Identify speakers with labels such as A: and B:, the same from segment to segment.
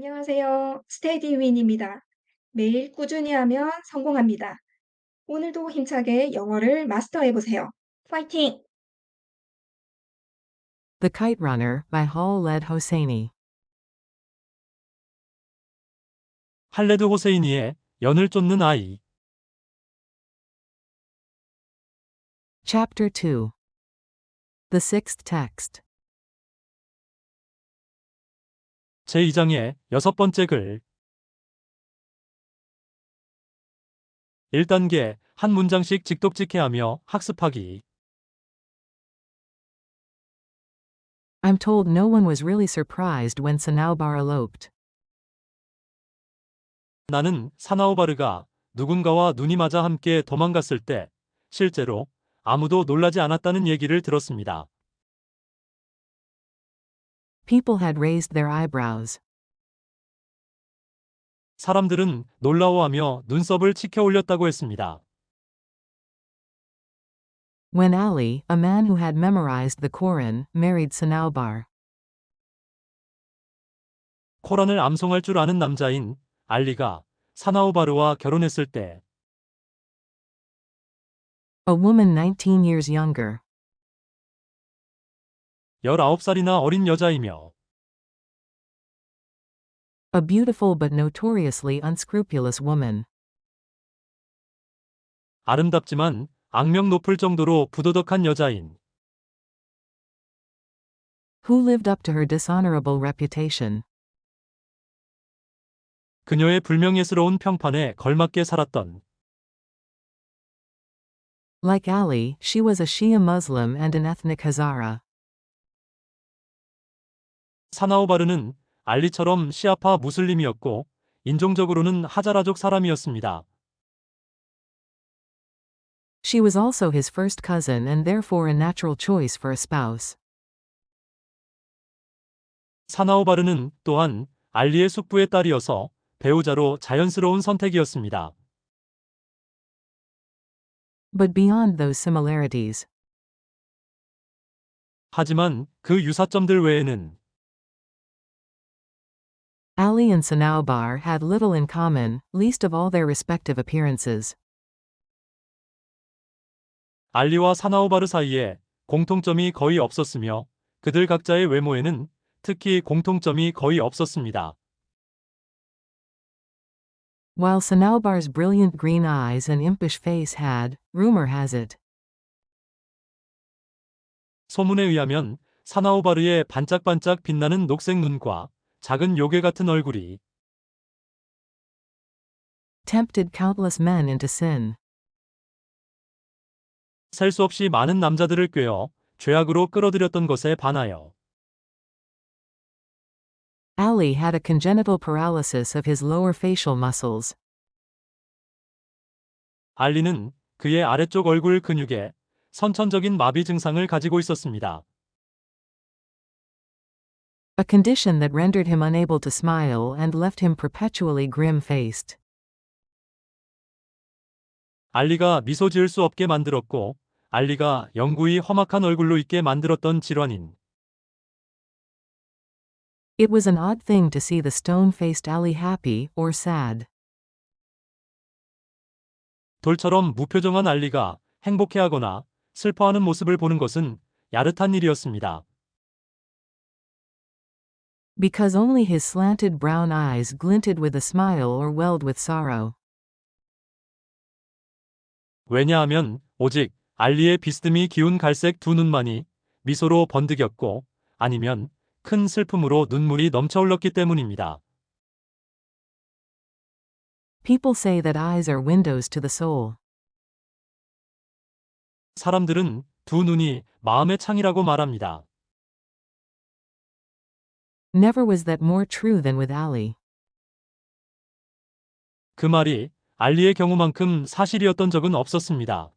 A: 안녕하세요. 스테디윈입니다. 매일 꾸준히 하면 성공합니다. 오늘도 힘차게 영어를 마스터해 보세요. 파이팅!
B: The Kite Runner by Khaled Hosseini.
C: 할레드 호세이니의 연을 쫓는 아이.
B: Chapter 2. The Sixth Text.
C: 제2장의 여섯 번째 글. 1단계, 한 문장씩 직독직해하며 학습하기.
B: I'm told no one was really surprised when Sanaubar eloped.
C: 나는 사나우바르가 누군가와 눈이 맞아 함께 도망갔을 때 실제로 아무도 놀라지 않았다는 얘기를 들었습니다.
B: People had raised their eyebrows.
C: 사람들은 놀라워하며 눈썹을 치켜 올렸다고 했습니다.
B: When Ali, a man who had memorized the Quran, married Sanaubar.
C: 코란을 암송할 줄 아는 남자인 알리가 사나우바르와 결혼했을 때
B: A woman 19 years younger.
C: 19살이나 어린 여자이며
B: A beautiful but notoriously unscrupulous woman.
C: 아름답지만 악명 높을 정도로 부도덕한 여자인
B: Who lived up to her dishonorable reputation.
C: 그녀의 불명예스러운 평판에 걸맞게 살았던
B: Like Ali, she was a Shia Muslim and an ethnic Hazara.
C: 사나우바르는 알리처럼 시아파 무슬림이었고 인종적으로는 하자라족 사람이었습니다.
B: She was also his first cousin and therefore a natural choice for a spouse.
C: 사나우바르는 또한 알리의 숙부의 딸이어서 배우자로 자연스러운 선택이었습니다.
B: But beyond those similarities,
C: 하지만 그 유사점들 외에는
B: Ali and Sanaubar had little in common, least of all their respective appearances.
C: 알리와 사나우바르 사이에 공통점이 거의 없었으며 그들 각자의 외모에는 특히 공통점이 거의 없었습니다.
B: While Sanaubar's brilliant green eyes and impish face had, rumor has it,
C: 소문에 의하면 사나우바르의 반짝반짝 빛나는 녹색 눈과 작은 요괴 같은 얼굴이
B: tempted countless men into sin.
C: 셀 수 없이 많은 남자들을 꿰어 죄악으로 끌어들였던 것에 반하여
B: Ali had a congenital paralysis of his lower facial muscles.
C: 알리는 그의 아래쪽 얼굴 근육에 선천적인 마비 증상을 가지고 있었습니다.
B: A condition that rendered him unable to smile and left him perpetually grim-faced.
C: 알리가 미소 지을 수 없게 만들었고 알리가 영구히 험악한 얼굴로 있게 만들었던 질환인
B: It was an odd thing to see the stone-faced Ali happy or sad.
C: 돌처럼 무표정한 알리가 행복해하거나 슬퍼하는 모습을 보는 것은 야릇한 일이었습니다.
B: Because only his slanted brown eyes glinted with a smile or welled with sorrow.
C: 왜냐하면 오직 알리의 비스듬히 기운 갈색 두 눈만이 미소로 번득였고 아니면 큰 슬픔으로 눈물이 넘쳐 흘렀기 때문입니다.
B: People say that eyes are windows to the soul.
C: 사람들은 두 눈이 마음의 창이라고 말합니다.
B: Never was that more true than with Ali.
C: 그 말이 알리의 경우만큼 사실이었던 적은 없었습니다.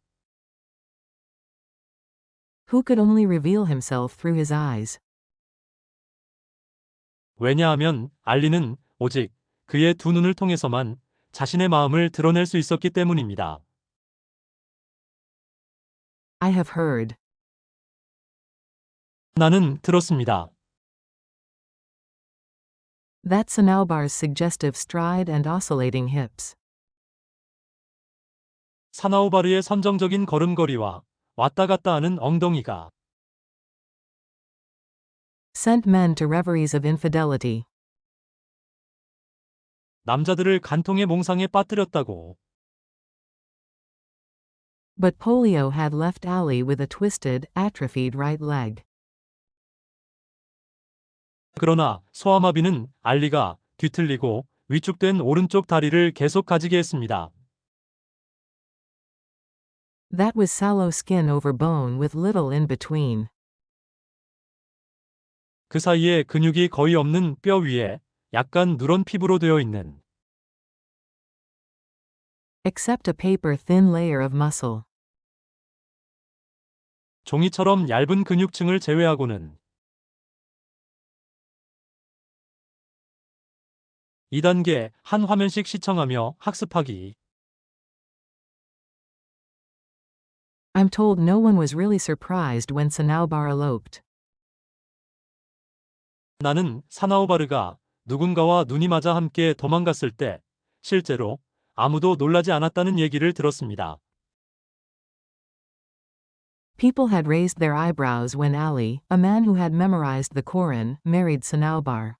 B: Who could only reveal himself through his eyes.
C: 왜냐하면 알리는 오직 그의 두 눈을 통해서만 자신의 마음을 드러낼 수 있었기 때문입니다.
B: I have heard.
C: 나는 들었습니다.
B: That's Sanaubar's suggestive stride and oscillating hips.
C: 사나우바르의 선정적인 걸음걸이와 왔다 갔다 하는 엉덩이가
B: Sent men to reveries of infidelity.
C: 남자들을 간통의 몽상에 빠뜨렸다고.
B: But polio had left Ali with a twisted, atrophied right leg.
C: 그러나 소아마비는 알리가 뒤틀리고 위축된 오른쪽 다리를 계속 가지게 했습니다.
B: That was sallow skin over bone with little in between.
C: 그 사이에 근육이 거의 없는 뼈 위에 약간 누런 피부로 되어 있는
B: Except a paper-thin layer of muscle.
C: 종이처럼 얇은 근육층을 제외하고는 2단계 한 화면씩 시청하며 학습하기.
B: I'm told no one was really surprised when Sanaubar eloped.
C: 나는 사나우바르가 누군가와 눈이 맞아 함께 도망갔을 때 실제로 아무도 놀라지 않았다는 얘기를 들었습니다.
B: People had raised their eyebrows when Ali, a man who had memorized the Quran, married Sanaubar.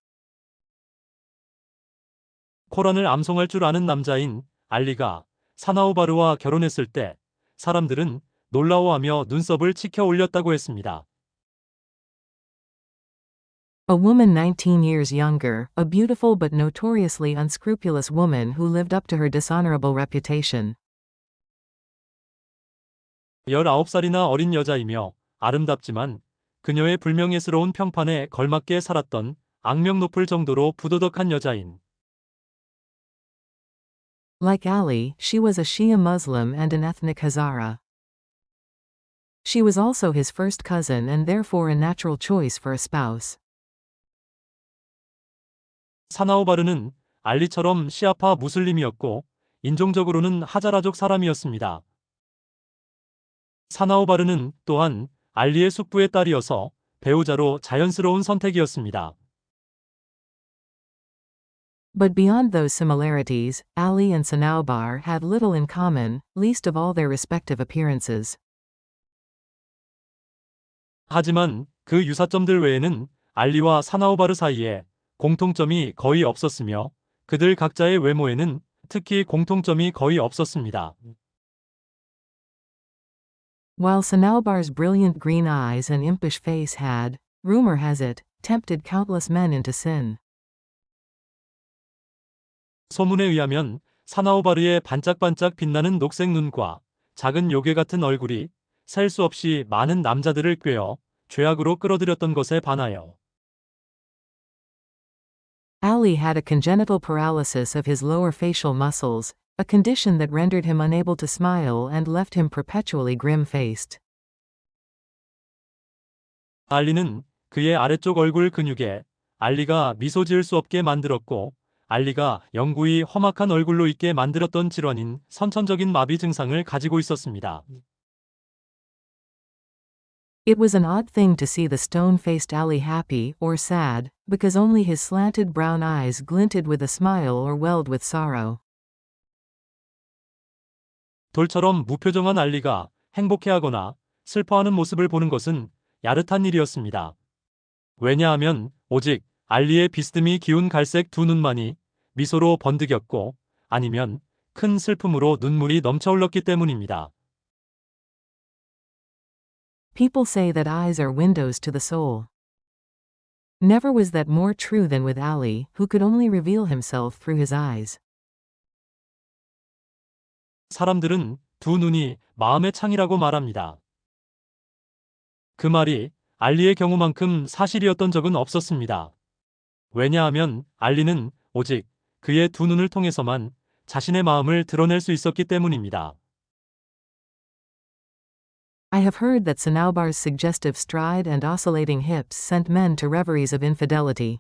C: 코란을 암송할 줄 아는 남자인 알리가 사나우바르와 결혼했을 때 사람들은 놀라워하며 눈썹을 치켜 올렸다고 했습니다.
B: A woman 19 years younger, a beautiful but notoriously unscrupulous woman who lived up to her dishonorable reputation.
C: 19살이나 어린 여자이며 아름답지만 그녀의 불명예스러운 평판에 걸맞게 살았던 악명 높을 정도로 부도덕한 여자인
B: Like Ali, she was a Shia Muslim and an ethnic Hazara. She was also his first cousin and therefore a natural choice for a spouse.
C: 사나우바르는 알리처럼 시아파 무슬림이었고 인종적으로는 하자라족 사람이었습니다. 사나우바르는 또한 알리의 숙부의 딸이어서 배우자로 자연스러운 선택이었습니다.
B: But beyond those similarities, Ali and Sanaubar had little in common, least of all their respective appearances.
C: 하지만 그 유사점들 외에는 알리와 사나우바르 사이에 공통점이 거의 없었으며 그들 각자의 외모에는 특히 공통점이 거의 없었습니다.
B: While Sanaubar's brilliant green eyes and impish face had, rumor has it, tempted countless men into sin.
C: 소문에 의하면 사나우바르의 반짝반짝 빛나는 녹색 눈과 작은 요괴 같은 얼굴이 셀 수 없이 많은 남자들을 꿰어 죄악으로 끌어들였던 것에 반하여
B: Ali had a congenital paralysis of his lower facial muscles, a condition that rendered him unable to smile and left him perpetually grim-faced.
C: 알리는 그의 아래쪽 얼굴 근육에 알리가 미소 지을 수 없게 만들었고 알리가 영구히 험악한 얼굴로 있게 만들었던 질환인 선천적인 마비 증상을 가지고 있었습니다.
B: It was an odd thing to see the stone-faced Ali happy or sad, because only his slanted brown eyes glinted with a smile or welled with sorrow.
C: 돌처럼 무표정한 알리가 행복해하거나 슬퍼하는 모습을 보는 것은 야릇한 일이었습니다. 왜냐하면 오직 알리의 비스듬히 기운 갈색 두 눈만이 미소로 번득였고 아니면 큰 슬픔으로 눈물이 넘쳐 흘렀기 때문입니다.
B: People say that eyes are windows to the soul. Never was that more true than with Ali, who could only reveal himself through his eyes.
C: 사람들은 두 눈이 마음의 창이라고 말합니다. 그 말이 알리의 경우만큼 사실이었던 적은 없었습니다. 왜냐하면 알리는 오직 그의 두 눈을 통해서만 자신의 마음을 드러낼 수 있었기 때문입니다.
B: I have heard that Sanaubar's suggestive stride and oscillating hips sent men to reveries of infidelity.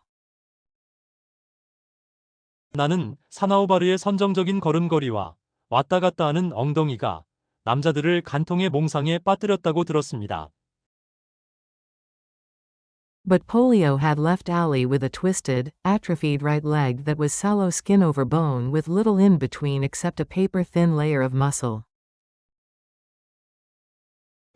C: 나는 사나우바르의 선정적인 걸음걸이와 왔다 갔다 하는 엉덩이가 남자들을 간통의 몽상에 빠뜨렸다고 들었습니다.
B: But polio had left Allie with a twisted, atrophied right leg that was sallow skin over bone with little in between except a paper-thin layer of muscle.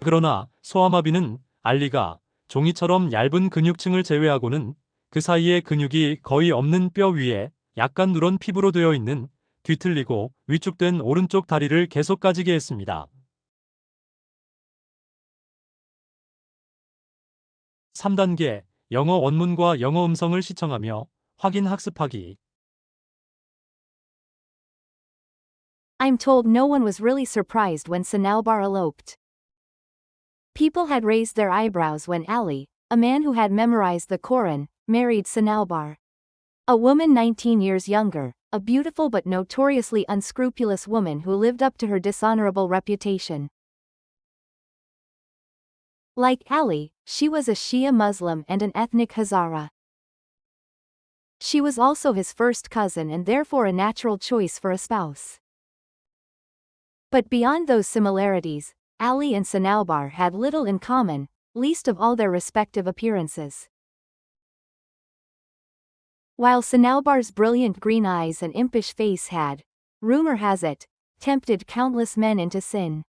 C: 그러나 소아마비는 알리가 종이처럼 얇은 근육층을 제외하고는 그 사이에 근육이 거의 없는 뼈 위에 약간 누런 피부로 되어 있는 뒤틀리고 위축된 오른쪽 다리를 계속 가지게 했습니다. 3단계 영어 원문과 영어 음성을 시청하며 확인 학습하기.
D: I'm told no one was really surprised when Sanalbar eloped. People had raised their eyebrows when Ali, a man who had memorized the Quran, married Sanalbar. A woman 19 years younger, a beautiful but notoriously unscrupulous woman who lived up to her dishonorable reputation. Like Ali, she was a Shia Muslim and an ethnic Hazara. She was also his first cousin and therefore a natural choice for a spouse. But beyond those similarities, Ali and Sanalbar had little in common, least of all their respective appearances. While Sanalbar's brilliant green eyes and impish face had, rumor has it, tempted countless men into sin,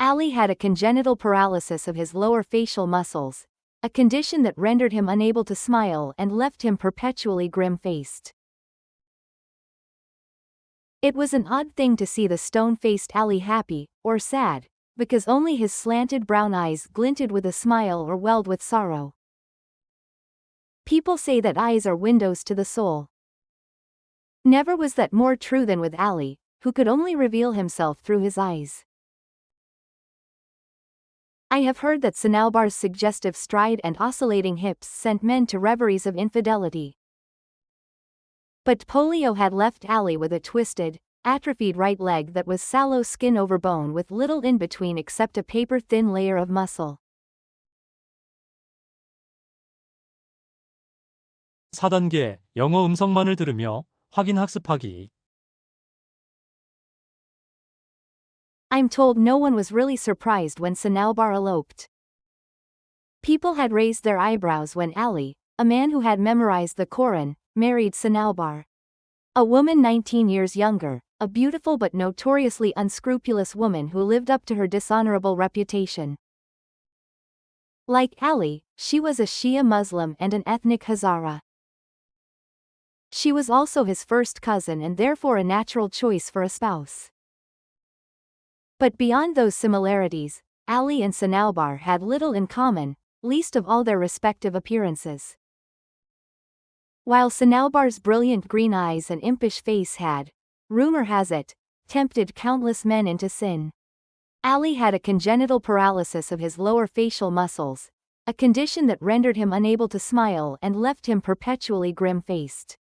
D: Ali had a congenital paralysis of his lower facial muscles, a condition that rendered him unable to smile and left him perpetually grim-faced. It was an odd thing to see the stone-faced Ali happy, or sad, because only his slanted brown eyes glinted with a smile or welled with sorrow. People say that eyes are windows to the soul. Never was that more true than with Ali, who could only reveal himself through his eyes. I have heard that Sanalbar's suggestive stride and oscillating hips sent men to reveries of infidelity. But polio had left Ali with a twisted, atrophied right leg that was sallow skin over bone with little in between except a paper-thin layer of muscle.
C: 4단계 영어 음성만을 들으며 확인 학습하기.
D: I'm told no one was really surprised when Sanalbar eloped. People had raised their eyebrows when Ali, a man who had memorized the Quran, married Sanalbar. A woman 19 years younger, a beautiful but notoriously unscrupulous woman who lived up to her dishonorable reputation. Like Ali, she was a Shia Muslim and an ethnic Hazara. She was also his first cousin and therefore a natural choice for a spouse. But beyond those similarities, Ali and Sanalbar had little in common, least of all their respective appearances. While Sanalbar's brilliant green eyes and impish face had, rumor has it, tempted countless men into sin, Ali had a congenital paralysis of his lower facial muscles, a condition that rendered him unable to smile and left him perpetually grim-faced.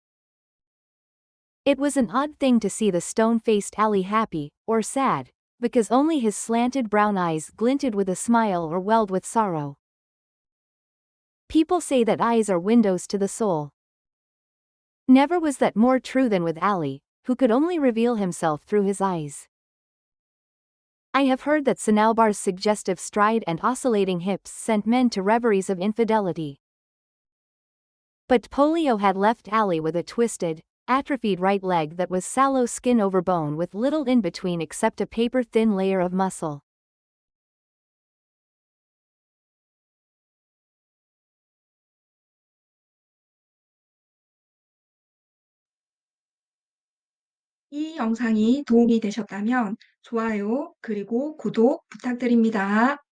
D: It was an odd thing to see the stone-faced Ali happy, or sad, because only his slanted brown eyes glinted with a smile or welled with sorrow. People say that eyes are windows to the soul. Never was that more true than with Ali, who could only reveal himself through his eyes. I have heard that Sanalbar's suggestive stride and oscillating hips sent men to reveries of infidelity. But polio had left Ali with a twisted, atrophied right leg that was sallow skin over bone with little in between except a paper-thin layer of muscle.
A: 이 영상이 도움이 되셨다면 좋아요 그리고 구독 부탁드립니다.